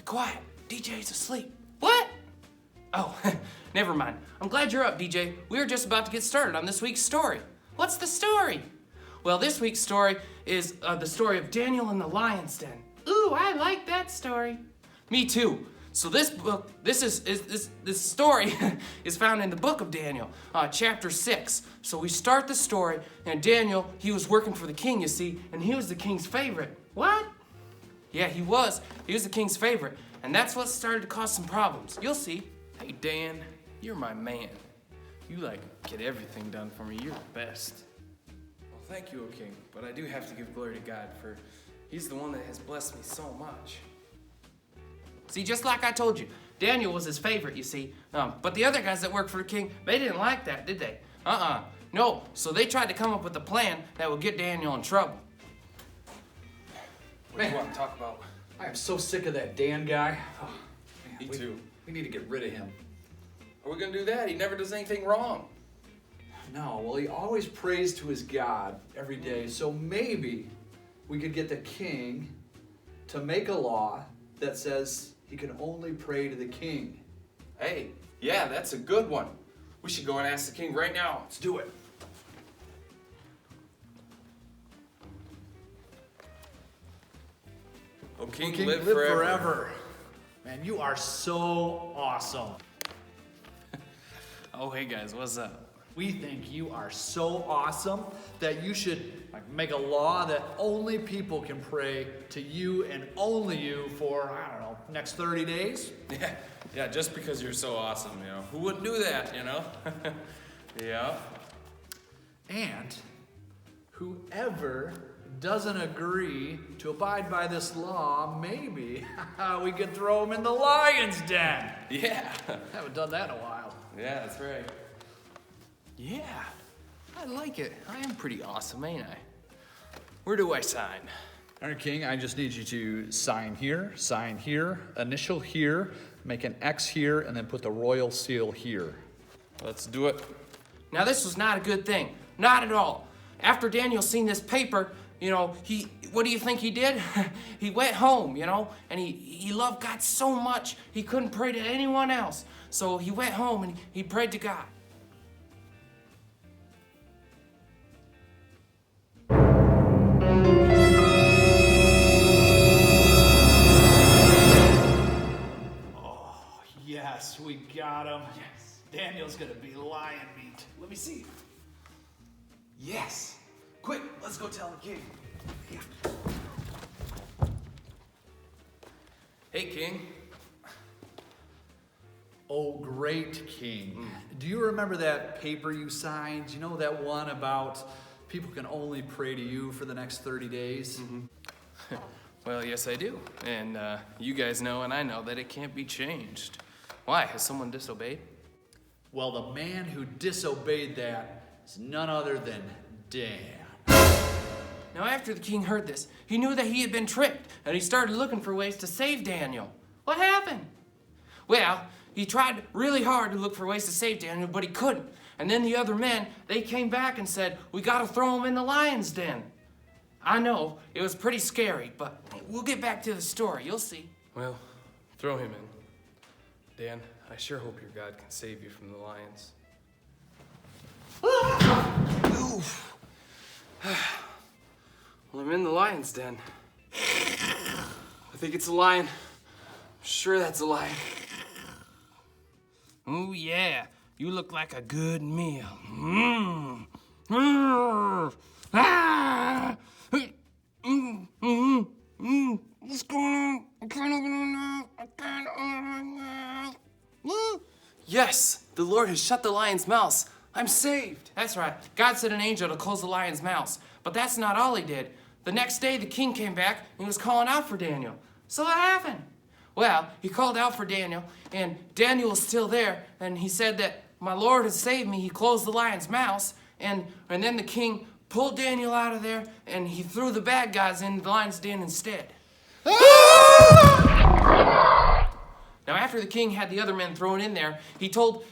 quiet. DJ's asleep. What? Oh, never mind. I'm glad you're up, DJ. We were just about to get started on this week's story. What's the story? Well, this week's story is the story of Daniel in the lion's den. Ooh, I like that story. Me too. So this story is found in the book of Daniel, chapter 6. So we start the story, and Daniel, he was working for the king, you see, and he was the king's favorite. What? Yeah, he was. He was the king's favorite, and that's what started to cause some problems. You'll see. Hey, Dan, you're my man. You, get everything done for me. You're the best. Well, thank you, O King, but I do have to give glory to God, for he's the one that has blessed me so much. See, just like I told you, Daniel was his favorite, you see. But the other guys that worked for the king, they didn't like that, did they? No. So they tried to come up with a plan that would get Daniel in trouble. What do you want to talk about? I am so sick of that Dan guy. Oh, man, Me too. We need to get rid of him. Are we gonna do that? He never does anything wrong. No, well, he always prays to his God every day, so maybe we could get the king to make a law that says he can only pray to the king. Hey, yeah, that's a good one. We should go and ask the king right now. Let's do it. O King, King, live live forever. Man, you are so awesome. Oh, hey guys, what's up? We think you are so awesome that you should make a law that only people can pray to you and only you for, I don't know, next 30 days? Yeah, just because you're so awesome, Who wouldn't do that, Yeah. And whoever doesn't agree to abide by this law, maybe we could throw him in the lion's den. Yeah. Haven't done that in a while. Yeah, that's right. Yeah, I like it. I am pretty awesome, ain't I? Where do I sign? All right, King, I just need you to sign here, initial here, make an X here, and then put the royal seal here. Let's do it. Now, this was not a good thing. Not at all. After Daniel seen this paper, what do you think he did? He went home, and he loved God so much, he couldn't pray to anyone else. So he went home and he prayed to God. Yes, we got him. Yes. Daniel's gonna be lion meat. Let me see. Yes. Quick, let's go tell the king. Yeah. Hey, King. Oh, great King. Do you remember that paper you signed? You know that one about people can only pray to you for the next 30 days? Mm-hmm. Well, yes, I do. And you guys know and I know that it can't be changed. Why? Has someone disobeyed? Well, the man who disobeyed that is none other than Dan. Now, after the king heard this, he knew that he had been tricked, and he started looking for ways to save Daniel. What happened? Well, he tried really hard to look for ways to save Daniel, but he couldn't. And then the other men, they came back and said, we gotta throw him in the lion's den. I know, it was pretty scary, but we'll get back to the story, you'll see. Well, throw him in. Dan, I sure hope your God can save you from the lions. Oof. Well, I'm in the lion's den. I think it's a lion. I'm sure that's a lion. Oh, yeah. You look like a good meal. Mmm. Ah! What's going on? I can't open it now. I can't open it now. Yes, the Lord has shut the lion's mouth. I'm saved. That's right. God sent an angel to close the lion's mouth. But that's not all he did. The next day, the king came back and he was calling out for Daniel. So what happened? Well, he called out for Daniel, and Daniel was still there, and he said that my Lord has saved me. He closed the lion's mouth, and then the king pulled Daniel out of there, and he threw the bad guys in the lion's den instead. Now, after the king had the other men thrown in there, he told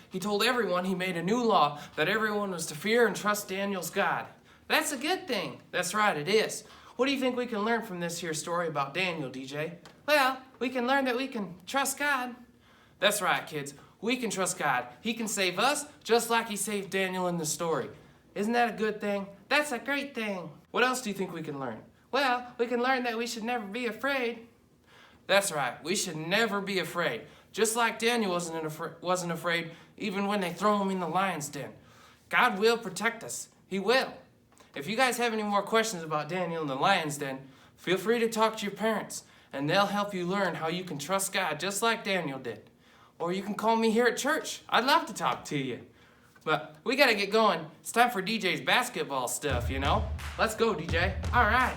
everyone, he made a new law that everyone was to fear and trust Daniel's God. That's a good thing. That's right, it is. What do you think we can learn from this here story about Daniel, DJ? Well, we can learn that we can trust God. That's right, kids. We can trust God. He can save us just like he saved Daniel in the story. Isn't that a good thing? That's a great thing. What else do you think we can learn? Well, we can learn that we should never be afraid. That's right. We should never be afraid. Just like Daniel wasn't afraid even when they throw him in the lion's den. God will protect us. He will. If you guys have any more questions about Daniel in the lion's den, feel free to talk to your parents, and they'll help you learn how you can trust God just like Daniel did. Or you can call me here at church. I'd love to talk to you. But we gotta get going. It's time for DJ's basketball stuff, you know? Let's go, DJ. All right.